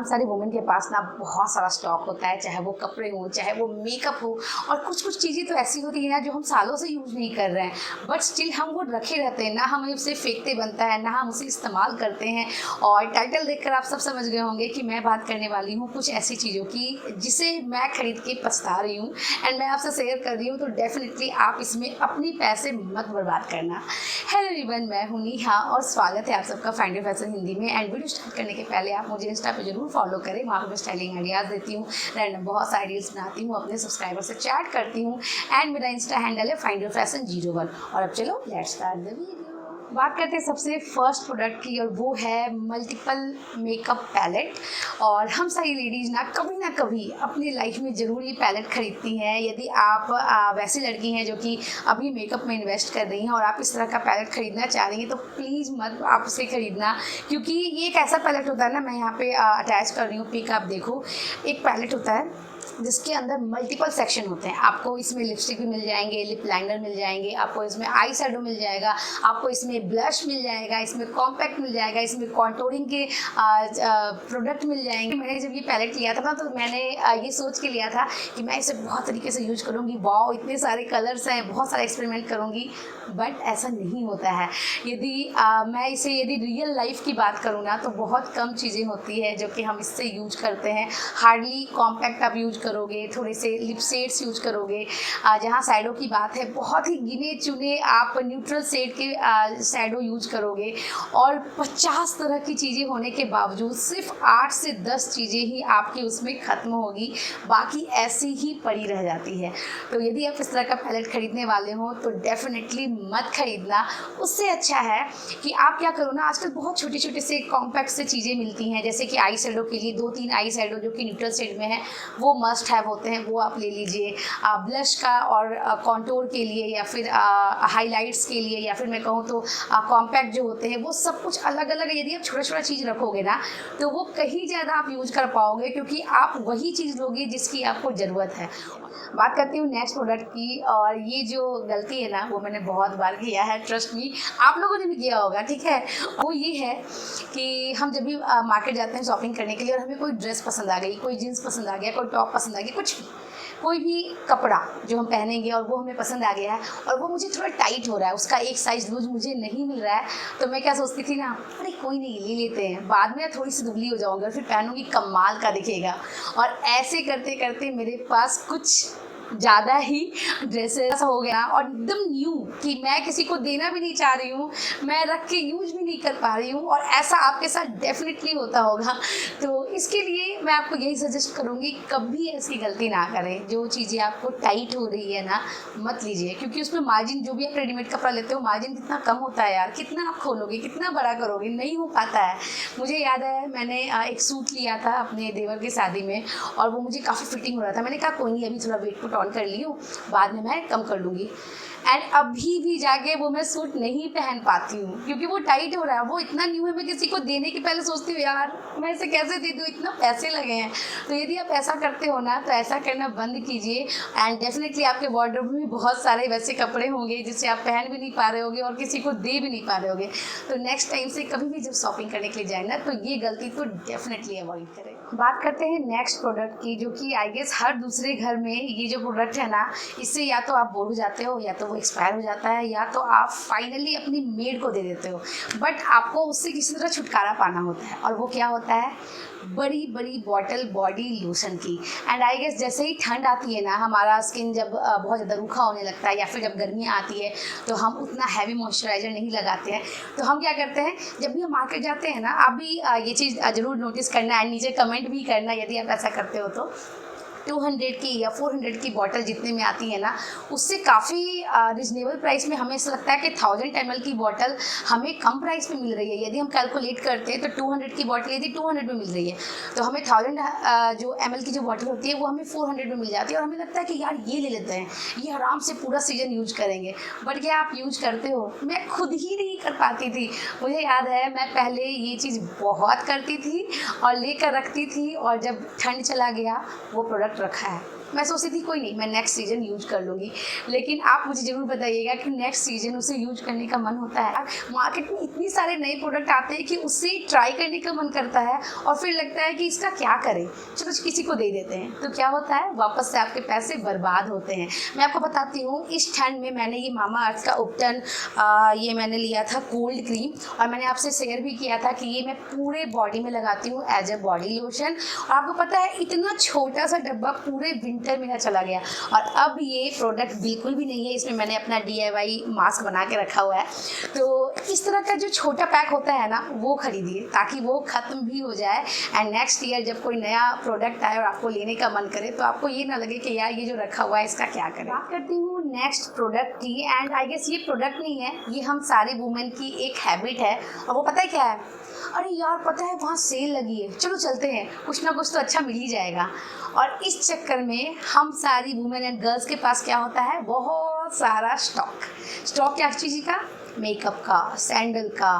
सारी वुमेन के पास ना बहुत सारा स्टॉक होता है, चाहे वो कपड़े हो, चाहे वो मेकअप हो, और कुछ कुछ चीज़ें तो ऐसी होती है ना जो हम सालों से यूज़ नहीं कर रहे हैं, बट स्टिल हम वो रखे रहते हैं, ना हमें उसे फेंकते बनता है, ना हम उसे इस्तेमाल करते हैं। और टाइटल देखकर आप सब समझ गए होंगे कि मैं बात करने वाली हूँ कुछ ऐसी चीज़ों की जिसे मैं खरीद के पछता रही हूँ एंड मैं आपसे शेयर कर रही हूँ। तो डेफिनेटली आप इसमें अपनी पैसे मत बर्बाद करना। हेलो एवरीवन, मैं हूँ नेहा और स्वागत है आप सबका फाइंड योर फैशन हिंदी में। एंड वीडियो स्टार्ट करने के पहले आप मुझे इंस्टा पे जरूर फॉलो करें, वहाँ पर मैं स्टाइलिंग आइडियाज़ देती हूँ, रैंडम बहुत सारी रील्स बनाती हूँ, अपने सब्सक्राइबर से चैट करती हूँ। एंड मेरा इंस्टा हैंडल है फाइंड योर फैशन 01। और अब चलो लेट्स स्टार्ट द वीडियो। बात करते हैं सबसे फर्स्ट प्रोडक्ट की, और वो है मल्टीपल मेकअप पैलेट। और हम सारी लेडीज़ ना कभी अपनी लाइफ में ज़रूर ये पैलेट खरीदती हैं। यदि आप वैसी लड़की हैं जो कि अभी मेकअप में इन्वेस्ट कर रही हैं और आप इस तरह का पैलेट खरीदना चाह रही हैं, तो प्लीज़ मत आप उसे खरीदना, क्योंकि ये एक ऐसा पैलेट होता है ना, मैं यहाँ पे अटैच कर रही हूँ पिक, आप देखो। एक पैलेट होता है जिसके अंदर मल्टीपल सेक्शन होते हैं। आपको इसमें लिपस्टिक भी मिल जाएंगे, लिप लाइनर मिल जाएंगे, आपको इसमें आई शैडो मिल जाएगा, आपको इसमें ब्लश मिल जाएगा, इसमें कॉम्पैक्ट मिल जाएगा, इसमें कॉन्टोरिंग के प्रोडक्ट मिल जाएंगे। मैंने जब ये पैलेट लिया था ना, तो मैंने ये सोच के लिया था कि मैं इसे बहुत तरीके से यूज करूँगी, वाओ इतने सारे कलर्स हैं, बहुत सारा एक्सपेरिमेंट करूँगी। बट ऐसा नहीं होता है। मैं इसे यदि रियल लाइफ की बात करूँ ना, तो बहुत कम चीज़ें होती है जो कि हम इससे यूज करते हैं। हार्डली कॉम्पैक्ट आप यूज करोगे, थोड़े से लिप शेड्स यूज करोगे। जहाँ शैडो की बात है, बहुत ही गिने चुने आप न्यूट्रल शेड के शैडो यूज करोगे। और 50 तरह की चीज़ें होने के बावजूद सिर्फ 8 से 10 चीज़ें ही आपकी उसमें ख़त्म होगी, बाकी ऐसी ही पड़ी रह जाती है। तो यदि आप इस तरह का पैलेट खरीदने वाले हो तो डेफिनेटली मत खरीदना। उससे अच्छा है कि आप क्या करो ना, आजकल बहुत छोटे छोटे से कॉम्पैक्ट से चीज़ें मिलती हैं, जैसे कि आई शैडो के लिए 2-3 आई शैडो जो कि न्यूट्रल शेड में है, वो मस्ट हैव होते हैं, वो आप ले लीजिए। ब्लश का और कॉन्टोर के लिए, या फिर हाइलाइट्स के लिए, या फिर मैं कहूँ तो कॉम्पैक्ट जो होते हैं, वो सब कुछ अलग अलग। यदि आप छोटा छोटा चीज़ रखोगे ना, तो वो कहीं ज़्यादा आप यूज कर पाओगे, क्योंकि आप वही चीज़ लोगे जिसकी आपको ज़रूरत है। बात करती हूँ नेक्स्ट प्रोडक्ट की, और ये जो गलती है ना, वो मैंने बहुत बार किया है, ट्रस्ट मी, आप लोगों ने भी किया होगा, ठीक है। वो ये है कि हम जब भी मार्केट जाते हैं शॉपिंग करने के लिए, और हमें कोई ड्रेस पसंद आ गई, कोई जीन्स पसंद आ गया, कोई टॉप पसंद आ गया, कुछ भी, कोई भी कपड़ा जो हम पहनेंगे और वो हमें पसंद आ गया है, और वो मुझे थोड़ा टाइट हो रहा है, उसका एक साइज़ लूज मुझे नहीं मिल रहा है, तो मैं क्या सोचती थी ना, अरे कोई नहीं, ले लेते हैं, बाद में थोड़ी सी दुबली हो जाऊँगी और फिर पहनूंगी, कमाल का दिखेगा। और ऐसे करते करते मेरे पास कुछ ज़्यादा ही ड्रेसेस हो गया, और एकदम न्यू कि मैं किसी को देना भी नहीं चाह रही हूँ, मैं रख के यूज भी नहीं कर पा रही हूँ। और ऐसा आपके साथ डेफिनेटली होता होगा। तो इसके लिए मैं आपको यही सजेस्ट करूँगी, कभी ऐसी गलती ना करें। जो चीज़ें आपको टाइट हो रही है ना, मत लीजिए, क्योंकि उसमें मार्जिन, जो भी आप रेडीमेड कपड़ा लेते हो, मार्जिन कितना कम होता है यार, कितना आप खोलोगे, कितना बड़ा करोगे, नहीं हो पाता है। मुझे याद है, मैंने एक सूट लिया था अपने देवर की शादी में, और वो मुझे काफ़ी फिटिंग हो रहा था। मैंने कहा कोई नहीं, अभी थोड़ा वेट पुट ऑन कर ली हूँ, बाद में मैं कम कर लूँगी। एंड अभी भी जाके वो मैं सूट नहीं पहन पाती हूँ, क्योंकि वो टाइट हो रहा है, वो इतना न्यू है। मैं किसी को देने के पहले सोचती हूँ, यार मैं इसे कैसे दे दूँ, इतना पैसे लगे हैं। तो यदि आप ऐसा करते हो ना, तो ऐसा करना बंद कीजिए। एंड डेफिनेटली आपके वार्डरोब में भी बहुत सारे वैसे कपड़े होंगे जिससे आप पहन भी नहीं पा रहे होगे और किसी को दे भी नहीं पा रहे होगे। तो नेक्स्ट टाइम से कभी भी जब शॉपिंग करने के लिए जाए ना, तो ये गलती तो डेफिनेटली अवॉइड करें। बात करते हैं नेक्स्ट प्रोडक्ट की, जो कि आई गेस हर दूसरे घर में ये जो प्रोडक्ट है ना, इससे या तो आप बोर हो जाते हो, या तो वो एक्सपायर हो जाता है, या तो आप फाइनली अपनी मेड को दे देते हो। बट आपको उससे किसी तरह छुटकारा पाना होता है, और वो क्या होता है, बड़ी बड़ी बॉटल बॉडी लोशन की। एंड आई गेस जैसे ही ठंड आती है ना, हमारा स्किन जब बहुत ज़्यादा रूखा होने लगता है, या फिर जब गर्मियाँ आती है, तो हम उतना हैवी मॉइस्चराइज़र नहीं लगाते हैं। तो हम क्या करते हैं, जब भी हम मार्केट जाते हैं ना, आप भी ये चीज़ ज़रूर नोटिस करना, एंड नीचे कमेंट भी करना यदि आप ऐसा करते हो तो। 200 की या 400 की बॉटल जितने में आती है ना, उससे काफ़ी रिजनेबल प्राइस में हमें ऐसा लगता है कि 1000 ml की बॉटल हमें कम प्राइस में मिल रही है। यदि हम कैलकुलेट करते हैं तो 200 की बॉटल यदि 200 में मिल रही है, तो हमें 1000 जो ml की जो बॉटल होती है वो हमें 400 में मिल जाती है, और हमें लगता है कि यार ये ले लेते हैं, ये आराम से पूरा सीजन यूज करेंगे। बट क्या आप यूज करते हो? मैं खुद ही नहीं कर पाती थी। मुझे याद है, मैं पहले ये चीज़ बहुत करती थी और लेकर रखती थी, और जब ठंड चला गया, वो प्रोडक्ट रखा है मैं सोचती थी कोई नहीं, मैं नेक्स्ट सीजन यूज कर लूँगी, लेकिन आप मुझे ज़रूर बताइएगा कि नेक्स्ट सीजन उसे यूज करने का मन होता है। मार्केट में इतने सारे नए प्रोडक्ट आते हैं कि उससे ट्राई करने का मन करता है और फिर लगता है कि इसका क्या करें, चलो किसी को दे देते हैं, तो क्या होता है, वापस से आपके पैसे बर्बाद होते हैं। मैं आपको बताती हूँ, इस ठंड में मैंने ये मामा अर्थ का उपटन ये मैंने लिया था कोल्ड क्रीम, और मैंने आपसे शेयर भी किया था कि ये मैं पूरे बॉडी में लगाती हूँ एज ए बॉडी लोशन। और आपको पता है इतना छोटा सा डब्बा पूरे विंटर मेरा चला गया, और अब ये प्रोडक्ट बिल्कुल भी नहीं है, इसमें मैंने अपना DIY मास्क बना के रखा हुआ है। तो इस तरह का जो छोटा पैक होता है ना, वो खरीदिए ताकि वो ख़त्म भी हो जाए, एंड नेक्स्ट ईयर जब कोई नया प्रोडक्ट आए और आपको लेने का मन करे तो आपको ये ना लगे कि यार ये जो रखा हुआ है इसका क्या करें। बात करती हूँ नेक्स्ट प्रोडक्ट की, एंड आई गेस ये प्रोडक्ट नहीं है, ये हम सारे वुमेन की एक हैबिट है, और वो पता है क्या है, अरे यार पता है वहाँ सेल लगी है, चलो चलते हैं, कुछ ना कुछ तो अच्छा मिल ही जाएगा। और इस चक्कर में हम सारी वुमेन एंड गर्ल्स के पास क्या होता है, बहुत सारा स्टॉक क्या चीज़ का, मेकअप का, सैंडल का,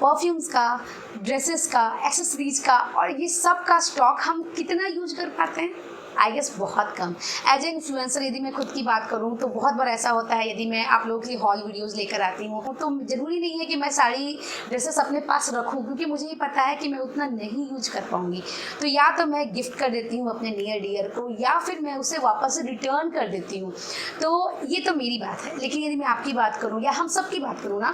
परफ्यूम्स का, ड्रेसेस का, एक्सेसरीज का, और ये सब का स्टॉक हम कितना यूज कर पाते हैं, आई गेस बहुत कम। एज ए इन्फ्लुएंसर यदि मैं खुद की बात करूँ तो बहुत बार ऐसा होता है, यदि मैं आप लोगों के लिए हॉल वीडियोस लेकर आती हूँ तो ज़रूरी नहीं है कि मैं सारी ड्रेसेस अपने पास रखूँ, क्योंकि मुझे ये पता है कि मैं उतना नहीं यूज कर पाऊँगी। तो या तो मैं गिफ्ट कर देती हूँ अपने नियर डियर को, या फिर मैं उसे वापस से रिटर्न कर देती हूँ। तो ये तो मेरी बात है, लेकिन यदि मैं आपकी बात करूँ या हम सब की बात करूँ ना,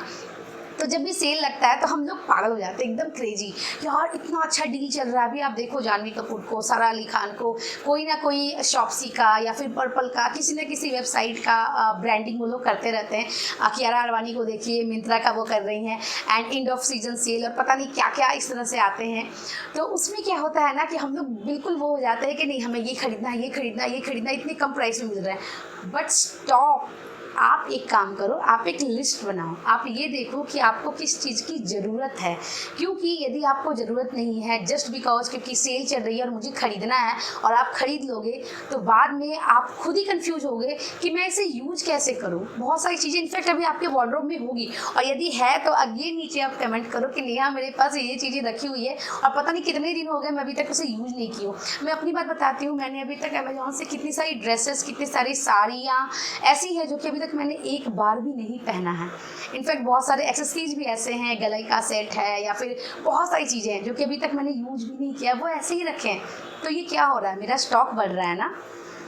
तो जब भी सेल लगता है तो हम लोग पागल हो जाते हैं, एकदम क्रेजी, यार इतना अच्छा डील चल रहा है। अभी आप देखो जानवी कपूर को, सारा अली खान को, कोई ना कोई शॉप्सी का या फिर पर्पल का, किसी न किसी वेबसाइट का ब्रांडिंग वो लोग करते रहते हैं। कियारा आडवाणी को देखिए, मिंत्रा का वो कर रही हैं, and end off season cell और पता नहीं क्या क्या इस तरह से आते हैं। तो उसमें क्या होता है ना कि हम लोग बिल्कुल वो हो जाते हैं कि नहीं हमें ये खरीदना है, ये खरीदना है, ये खरीदना है, इतनी कम प्राइस में मिल रहा है। बट स्टॉप, आप एक काम करो, आप एक लिस्ट बनाओ, आप ये देखो कि आपको किस चीज़ की ज़रूरत है, क्योंकि यदि आपको ज़रूरत नहीं है जस्ट बिकॉज क्योंकि सेल चल रही है और मुझे ख़रीदना है और आप ख़रीद लोगे, तो बाद में आप खुद ही कंफ्यूज होगे कि मैं इसे यूज कैसे करूँ। बहुत सारी चीज़ें इनफैक्ट अभी आपके वार्डरोब में होगी, और यदि है तो अगेन नीचे आप कमेंट करो कि नेहा मेरे पास ये चीज़ें रखी हुई है और पता नहीं कितने दिन हो गए मैं अभी तक उसे यूज़ नहीं की हूँ। मैं अपनी बात बताती हूँ, मैंने अभी तक अमेजोन से कितनी सारी ड्रेसेस, कितनी सारी साड़ियाँ ऐसी है जो कि तक मैंने एक बार भी नहीं पहना है। इनफैक्ट बहुत सारे एक्सेसरीज भी ऐसे हैं, गले का सेट है या फिर बहुत सारी चीज़ें हैं जो कि अभी तक मैंने यूज भी नहीं किया, वो ऐसे ही रखे हैं। तो ये क्या हो रहा है, मेरा स्टॉक बढ़ रहा है ना।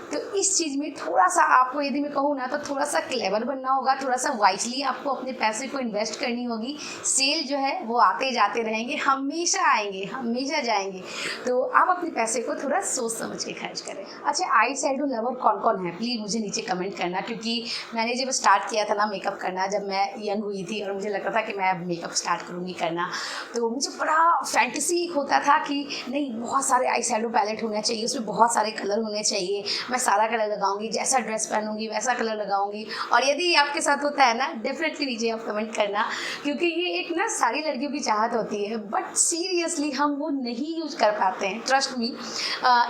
तो इस चीज़ में थोड़ा सा आपको यदि मैं कहूँ ना तो थोड़ा सा क्लेवर बनना होगा, थोड़ा सा वाइजली आपको अपने पैसे को इन्वेस्ट करनी होगी। सेल जो है वो आते जाते रहेंगे, हमेशा आएंगे, हमेशा जाएंगे। तो आप अपने पैसे को थोड़ा सोच समझ के खर्च करें। अच्छा, आई शैडो लवर कौन कौन है प्लीज़ मुझे नीचे कमेंट करना, क्योंकि मैंने जब स्टार्ट किया था ना मेकअप करना, जब मैं यंग हुई थी और मुझे लगता था कि मैं अब मेकअप स्टार्ट करूँगी करना, तो मुझे बड़ा फैंटेसी होता था कि नहीं बहुत सारे आई शैडो पैलेट होने चाहिए, उसमें बहुत सारे कलर होने चाहिए, मैं सारा कलर लगाऊंगी, जैसा ड्रेस पहनूंगी वैसा कलर लगाऊंगी। और यदि आपके साथ होता है ना, डेफिनेटली नीचे आप कमेंट करना, क्योंकि ये एक ना सारी लड़कियों की चाहत होती है, बट सीरियसली हम वो नहीं यूज कर पाते हैं। ट्रस्ट मी,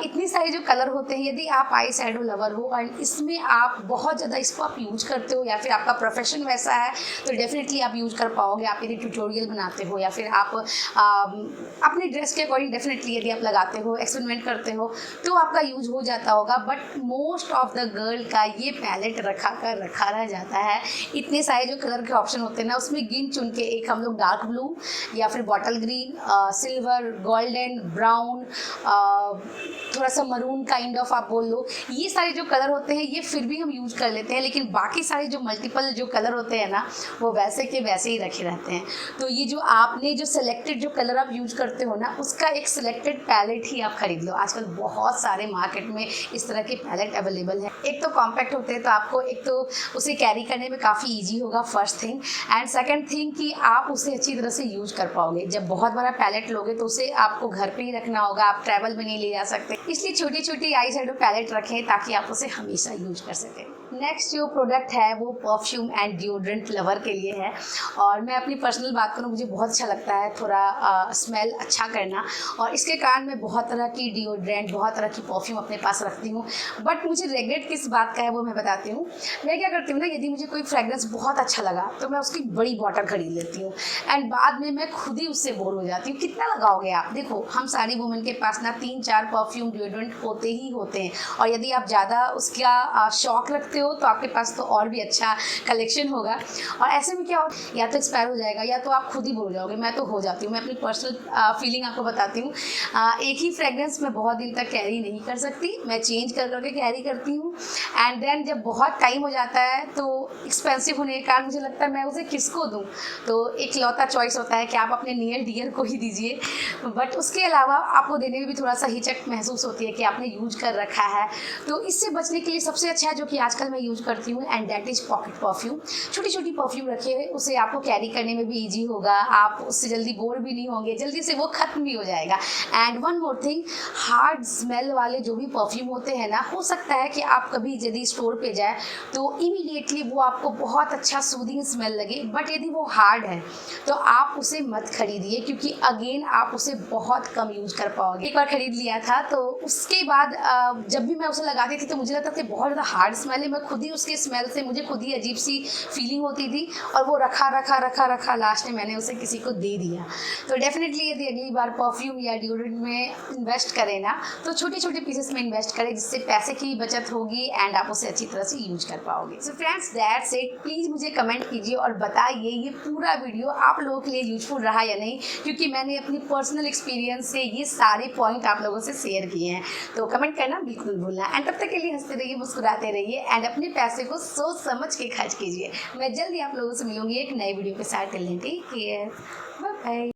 इतनी सारी जो कलर होते हैं, यदि आप आई शैडो लवर हो और इसमें आप बहुत ज़्यादा इसको आप यूज करते हो या फिर आपका प्रोफेशन वैसा है, तो डेफिनेटली आप यूज कर पाओगे। आप यदि ट्यूटोरियल बनाते हो या फिर आप अपने ड्रेस के अकॉर्डिंग डेफिनेटली यदि आप लगाते हो, एक्सपेरिमेंट करते हो, तो आपका यूज हो जाता होगा। But most of the girl का ये पैलेट रखा रह जाता है। इतने सारे जो कलर के ऑप्शन होते हैं ना, उसमें गिन चुन के एक हम लोग डार्क ब्लू या फिर bottle green, silver, golden, brown, थोड़ा सा मरून काइंड ऑफ आप बोल लो, ये सारे जो कलर होते हैं ये फिर भी हम यूज कर लेते हैं, लेकिन बाकी सारे जो मल्टीपल जो कलर होते हैं ना, वो वैसे के वैसे ही रखे रहते हैं। तो ये जो आपने जो सिलेक्टेड जो कलर आप यूज करते हो ना, उसका एक सिलेक्टेड पैलेट ही आप खरीद लो। आजकल बहुत सारे मार्केट में इस तरह के पैलेट अवेलेबल है। एक तो कॉम्पैक्ट होते हैं, तो आपको एक तो उसे कैरी करने में काफ़ी ईजी होगा, first thing, and second thing कि आप उसे अच्छी तरह से यूज कर पाओगे। जब बहुत बड़ा पैलेट लोगे तो उसे आपको घर पे ही रखना होगा, आप ट्रैवल में नहीं ले जा सकते, इसलिए छोटी छोटी आई शैडो पैलेट रखें ताकि आप उसे हमेशा यूज कर सकें। नेक्स्ट जो प्रोडक्ट है वो परफ्यूम एंड डिओड्रेंट लवर के लिए है, और मैं अपनी पर्सनल बात करूँ, मुझे बहुत अच्छा लगता है थोड़ा स्मेल अच्छा करना, और इसके कारण मैं बहुत तरह की डिओड्रेंट, बहुत तरह की परफ्यूम अपने पास रखती हूँ। बट मुझे रिग्रेट किस बात का है वो मैं बताती हूँ। मैं क्या करती हूँ ना, यदि मुझे कोई फ्रेग्रेंस बहुत अच्छा लगा तो मैं उसकी बड़ी बॉटल खरीद लेती हूँ एंड बाद में मैं खुद ही उससे बोर हो जाती हूँ। कितना लगाओगे आप? देखो, हम सारी वुमेन के पास ना 3-4 परफ्यूम डिओड्रेंट होते ही होते हैं, और यदि आप ज़्यादा उसका शौक रखते हो तो आपके पास तो और भी अच्छा कलेक्शन होगा। और ऐसे में क्या हो, या तो एक्सपायर हो जाएगा या तो आप खुद ही बोल जाओगे। मैं तो हो जाती हूँ। मैं अपनी पर्सनल फीलिंग आपको बताती हूँ। एक ही फ्रेग्रेंस मैं बहुत दिन तक कैरी नहीं कर सकती, मैं चेंज कर करके कैरी करती हूँ। एंड देन जब बहुत टाइम हो जाता है तो एक्सपेंसिव होने के कारण मुझे लगता है मैं उसे किसको दूँ। तो एक लौता चॉइस होता है कि आप अपने नियर डियर को ही दीजिए, बट उसके अलावा आपको देने में भी थोड़ा सा हिचक महसूस होती है कि आपने यूज कर रखा है। तो इससे बचने के लिए सबसे अच्छा है जो कि आजकल मैं यूज करती हूँ, and that is pocket perfume. छोटी छोटी परफ्यूम रखे हुए, उसे आपको कैरी करने में भी ईजी होगा, आप उससे जल्दी बोर भी नहीं होंगे, जल्दी से वो खत्म भी हो जाएगा। And one more thing, hard smell वाले जो भी परफ्यूम होते हैं ना, हो सकता है कि आप कभी यदि स्टोर पे जाए तो इमीडिएटली वो आपको बहुत अच्छा सूदिंग स्मेल लगे, बट यदि वो हार्ड है तो आप उसे मत खरीदिए, क्योंकि अगेन आप उसे बहुत कम यूज कर पाओगे। एक बार खरीद लिया था तो उसके बाद जब भी मैं उसे लगाती थी तो मुझे लगता था बहुत ज़्यादा हार्ड स्मेल है, मैं खुद ही उसके स्मेल से मुझे खुद ही अजीब सी फीलिंग होती थी, और वो रखा रखा रखा रखा लास्ट में मैंने उसे किसी को दे दिया। तो डेफिनेटली यदि अगली बार परफ्यूम या डिओड्रेंट में इन्वेस्ट करें ना, तो छोटे छोटे पीसेस में इन्वेस्ट करें, जिससे पैसे की बचत होगी एंड आप उसे अच्छी तरह से यूज कर पाओगे। So friends, that's it. Please मुझे कमेंट कीजिए और बताइए ये पूरा वीडियो आप लोगों के लिए यूजफुल रहा या नहीं, क्योंकि मैंने अपनी पर्सनल एक्सपीरियंस से ये सारे पॉइंट आप लोगों से शेयर किए हैं। तो कमेंट करना बिल्कुल भूलना, एंड तब तक के लिए हंसते रहिए, मुस्कुराते रहिए, एंड अपने पैसे को सोच समझ के खर्च कीजिए। मैं जल्दी आप लोगों से मिलूंगी एक नए वीडियो के साथ। Take care, bye bye.